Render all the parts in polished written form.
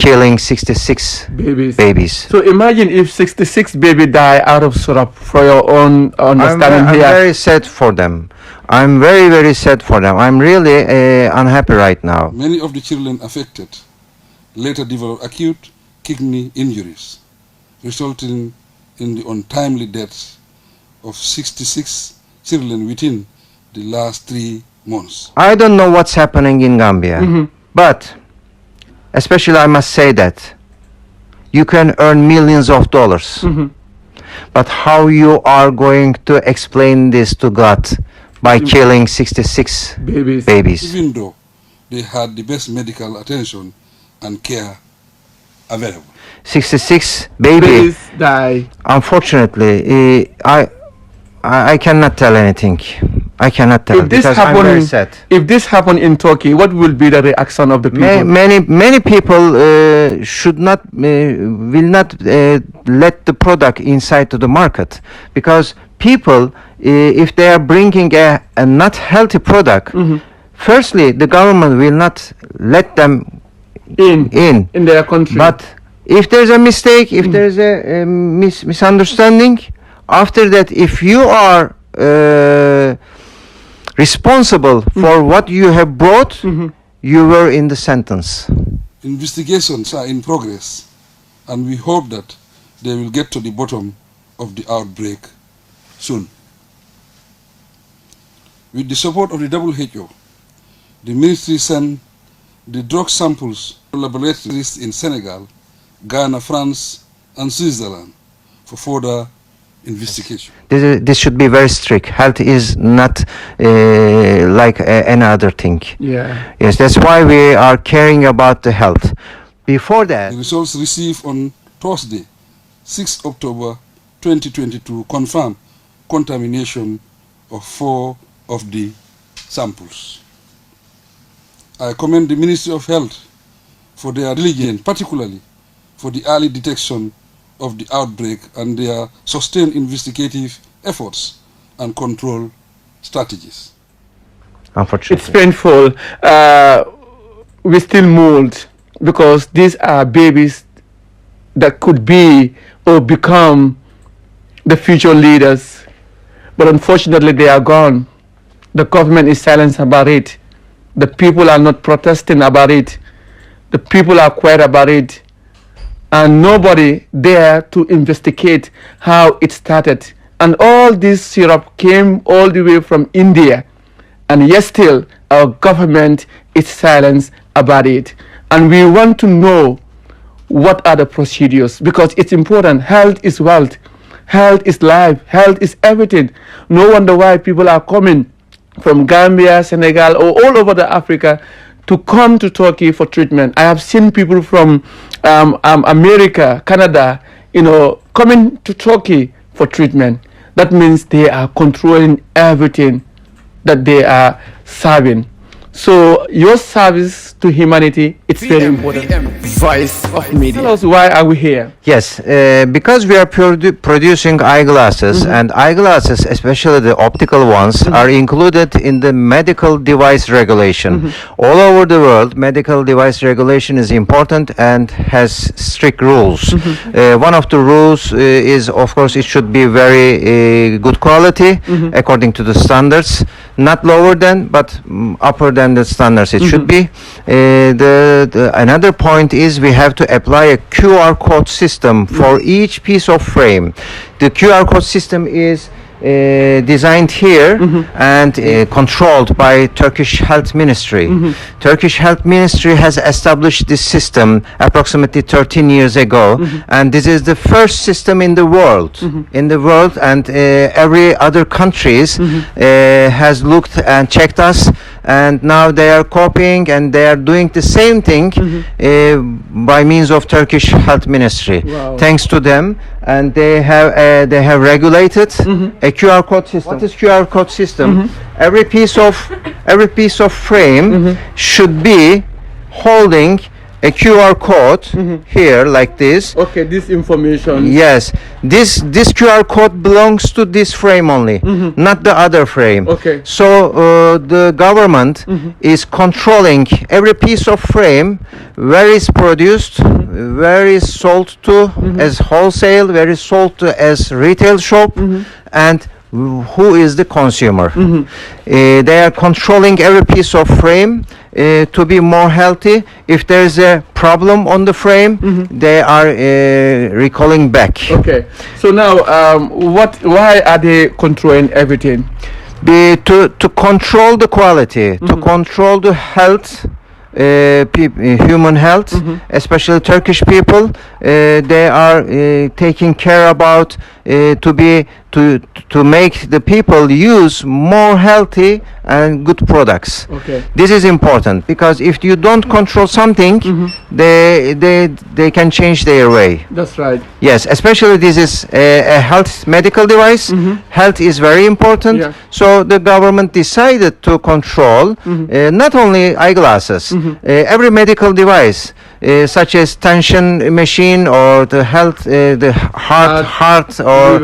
killing 66 babies. So imagine if 66 baby die out of syrup, for your own understanding I'm here. very sad for them. I'm very, very sad for them. I'm really unhappy right now. Many of the children affected later developed acute kidney injuries, resulting in the untimely deaths of 66 children within the last 3 months. I don't know what's happening in Gambia, but especially I must say that you can earn millions of dollars. But how you are going to explain this to God by killing 66 babies? Even though they had the best medical attention and care available. 66 babies die. Unfortunately, I cannot tell anything. I cannot tell because I'm very sad. If this happened in Turkey, what will be the reaction of the people? Many people should not will not let the product inside to the market, because people, if they are bringing a not healthy product, firstly the government will not let them in their country. But if there's a mistake, if there's a misunderstanding, after that, if you are responsible for what you have brought, you were in the sentence. Investigations are in progress, and we hope that they will get to the bottom of the outbreak soon. With the support of the WHO, the ministry sent the drug samples to laboratories in Senegal, Ghana, France, and Switzerland for further investigation. This should be very strict. Health is not like any other thing. Yeah. Yes, that's why we are caring about the health. Before that, the results received on Thursday, 6 October 2022, confirmed contamination of 4 of the samples. I commend the Ministry of Health for their diligence, particularly for the early detection of the outbreak and their sustained investigative efforts and control strategies. unfortunately, It's painful. We still mold, because these are babies that could be or become the future leaders. But unfortunately, they are gone. The government is silent about it. The people are not protesting about it. The people are quiet about it. And nobody there to investigate how it started. And all this syrup came all the way from India. And yet still, our government is silent about it. And we want to know what are the procedures, because it's important. Health is wealth. Health is life. Health is everything. No wonder why people are coming from Gambia, Senegal, or all over the Africa to come to Turkey for treatment. I have seen people from America, Canada, coming to Turkey for treatment. That means they are controlling everything that they are serving. So your service to humanity, it's very important. Voice of media. Tell us, why are we here? yes, because we are producing eyeglasses, and eyeglasses, especially the optical ones, are included in the medical device regulation. All over the world, medical device regulation is important and has strict rules. One of the rules is, of course, it should be very good quality according to the standards, not lower than, but upper than the standards it should be. Another point is we have to apply a QR code system for each piece of frame. The QR code system is designed here and controlled by Turkish Health Ministry. Turkish Health Ministry has established this system approximately 13 years ago, and this is the first system in the world. And every other countries has looked and checked us, and now they are copying and they are doing the same thing by means of Turkish Health Ministry. Wow. Thanks to them, and they have regulated a QR code system. What is QR code system? Every piece of frame should be holding a QR code here like this. Okay, this information. Yes, this QR code belongs to this frame only, not the other frame. Okay. So the government is controlling every piece of frame, where is produced, where is sold to as wholesale, where is sold to as retail shop, and who is the consumer. They are controlling every piece of frame to be more healthy. If there is a problem on the frame, they are recalling back. Okay. So now, why are they controlling everything? To control the quality, to control the health, human health, especially Turkish people. They are taking care about to make the people use more healthy and good products. Okay. This is important because if you don't control something, they can change their way. That's right. Yes, especially this is a health medical device. Health is very important. Yeah. So the government decided to control not only eyeglasses, every medical device, such as tension machine or the health, the heart or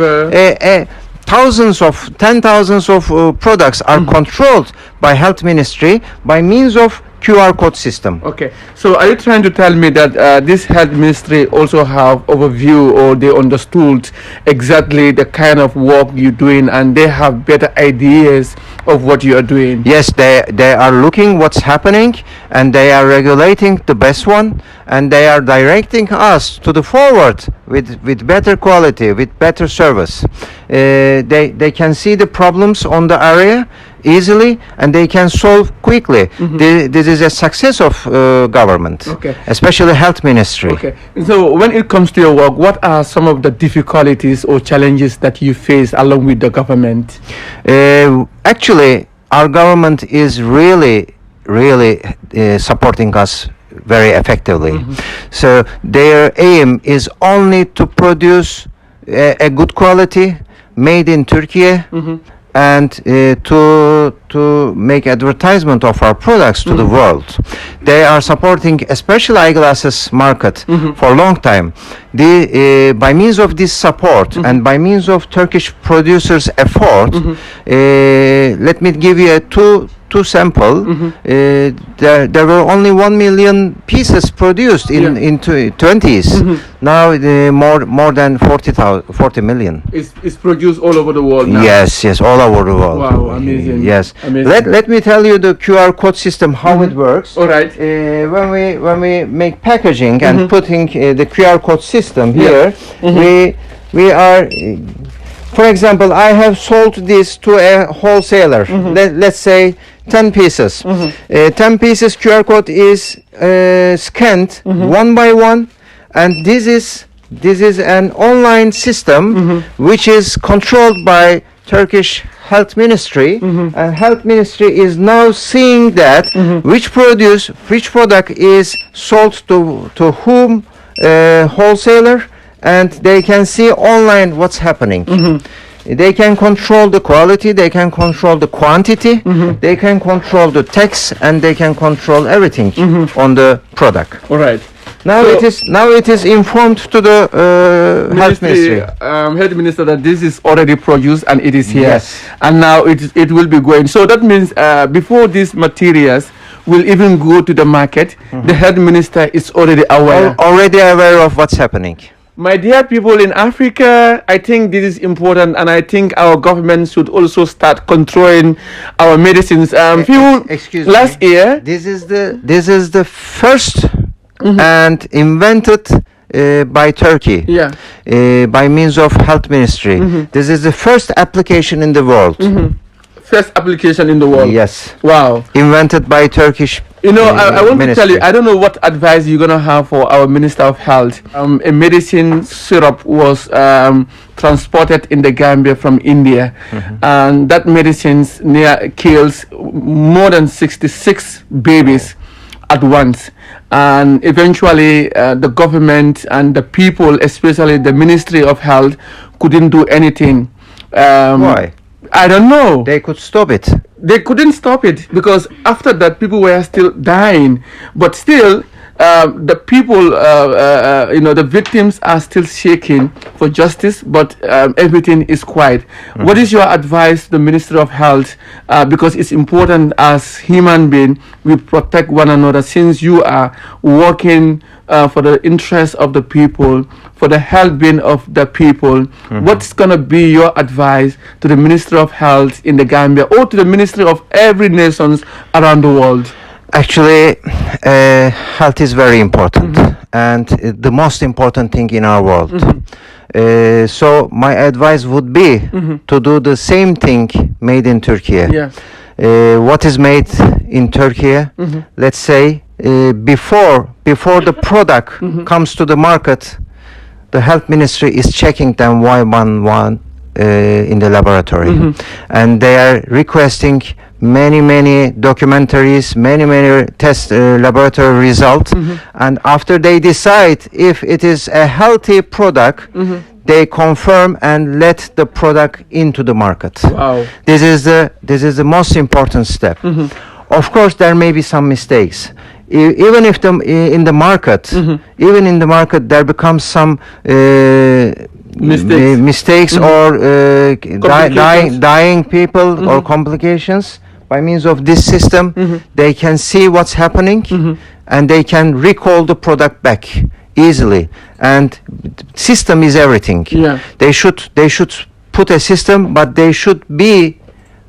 thousands of 10,000s of products are controlled by health ministry by means of QR code system. Okay, so are you trying to tell me that this health ministry also have overview, or they understood exactly the kind of work you're doing and they have better ideas of what you are doing? Yes, they are looking what's happening and they are regulating the best one, and they are directing us to the forward with better quality, with better service. They can see the problems on the area easily and they can solve quickly. This is a success of government, Okay. especially health ministry. Okay, so when it comes to your work, what are some of the difficulties or challenges that you face along with the government? Actually, our government is really supporting us very effectively. So their aim is only to produce a good quality made in Turkey, and to make advertisement of our products to the world. They are supporting especially eyeglasses market for a long time. By means of this support and by means of Turkish producers' effort, let me give you two sample. There were only 1 million pieces produced in 20s. Now more than 40 million. It's produced all over the world now. Yes, all over the world. Wow, amazing. Yes. Amazing. Let me tell you the QR code system, how it works. All right. When we make packaging and putting the QR code system here, we are. For example, I have sold this to a wholesaler. Let's say 10 pieces. 10 pieces QR code is scanned one by one, and this is an online system which is controlled by Turkish Health Ministry, and Health Ministry is now seeing that which product is sold to whom wholesaler, and they can see online what's happening. They can control the quality, they can control the quantity, they can control the text, and they can control everything on the product. All right. Now it is informed to the health ministry. Health minister, that this is already produced and it is here. Yes. And now it will be going. So that means before these materials will even go to the market, the health minister is already aware. Already aware of what's happening. My dear people in Africa, I think this is important, and I think our government should also start controlling our medicines. Excuse last me. year, This is the first and invented by Turkey. yeah, By means of health ministry. This is the first application in the world. first application in the world. Yes. Wow. Invented by Turkish. You know, I want to tell you, ministry. I don't know what advice you're gonna have for our Minister of Health. A medicine syrup was transported in the Gambia from India, and that medicine kills more than 66 babies at once. And eventually, the government and the people, especially the Ministry of Health, couldn't do anything. Why? I don't know. They could stop it. They couldn't stop it because after that people were still dying, but still the people, the victims are still seeking for justice, but everything is quiet. What is your advice to the Ministry of Health? Because it's important as human beings, we protect one another, since you are working for the interest of the people, for the well-being of the people. What's going to be your advice to the Ministry of Health in the Gambia, or to the Ministry of every nation around the world? Actually, health is very important, and the most important thing in our world. So my advice would be to do the same thing made in Turkey. Yes. What is made in Turkey, let's say, before the product comes to the market, the health ministry is checking them one in the laboratory, and they are requesting many documentaries, many test laboratory results, and after they decide if it is a healthy product, they confirm and let the product into the market. Wow. This is the most important step. Of course, there may be some mistakes. Even if in the market there becomes some mistakes or dying people or complications. By means of this system, they can see what's happening, and they can recall the product back easily. And system is everything. Yeah. They should put a system, but they should be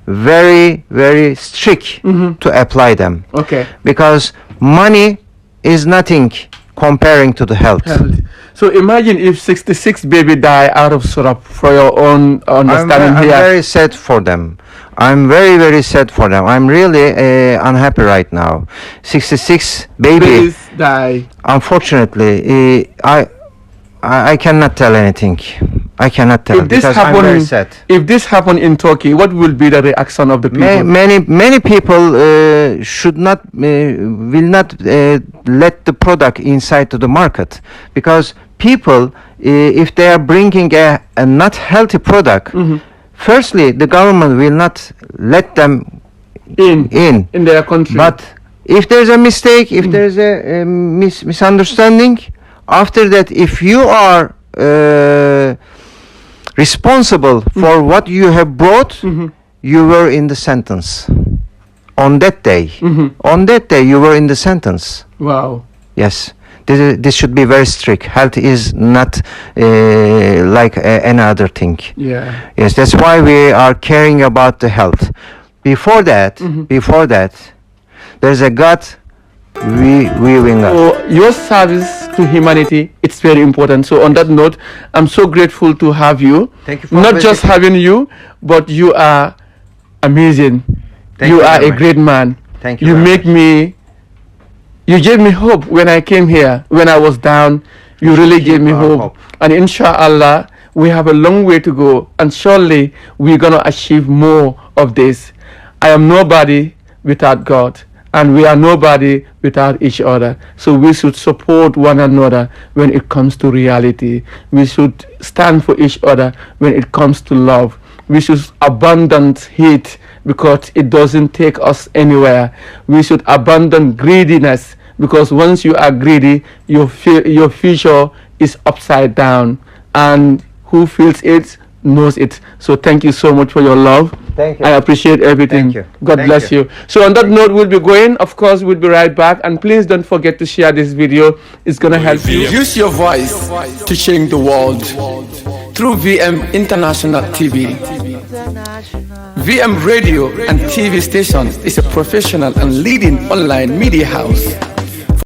very strict to apply them. Okay. Because money is nothing comparing to the health. So imagine if 66 baby die out of syrup, for your own understanding. I'm here. very sad for them. I'm very sad for them. I'm really unhappy right now. 66 babies die. Unfortunately, I cannot tell anything. I cannot tell because I'm very sad. If this happened in Turkey, what will be the reaction of the people? Many people will not let the product inside to the market, because people, if they are bringing a not healthy product, firstly, the government will not let them in their country. But if there's a mistake, if there's a misunderstanding, after that, if you are responsible for what you have brought, you were in the sentence. On that day, you were in the sentence. Wow. Yes. This should be very strict. Health is not like any other thing. Yeah. Yes, that's why we are caring about the health. Before that, there's a God viewing us. So your service to humanity, it's very important. So on that note, I'm so grateful to have you. Thank you for not just having you, but you are amazing. You are a great man. Thank you. You gave me hope when I came here. When I was down, you really gave me hope. And inshallah, we have a long way to go. And surely we're going to achieve more of this. I am nobody without God. And we are nobody without each other. So we should support one another when it comes to reality. We should stand for each other when it comes to love. We should abandon hate because it doesn't take us anywhere. We should abandon greediness, because once you are greedy, your future is upside down. And who feels it knows it. So thank you so much for your love. Thank you. I appreciate everything. Thank you. God bless you. So on that note, we'll be going. Of course, we'll be right back. And please don't forget to share this video. It's going to help you. Use your voice to change the world through VM International TV. VM Radio and TV station is a professional and leading online media house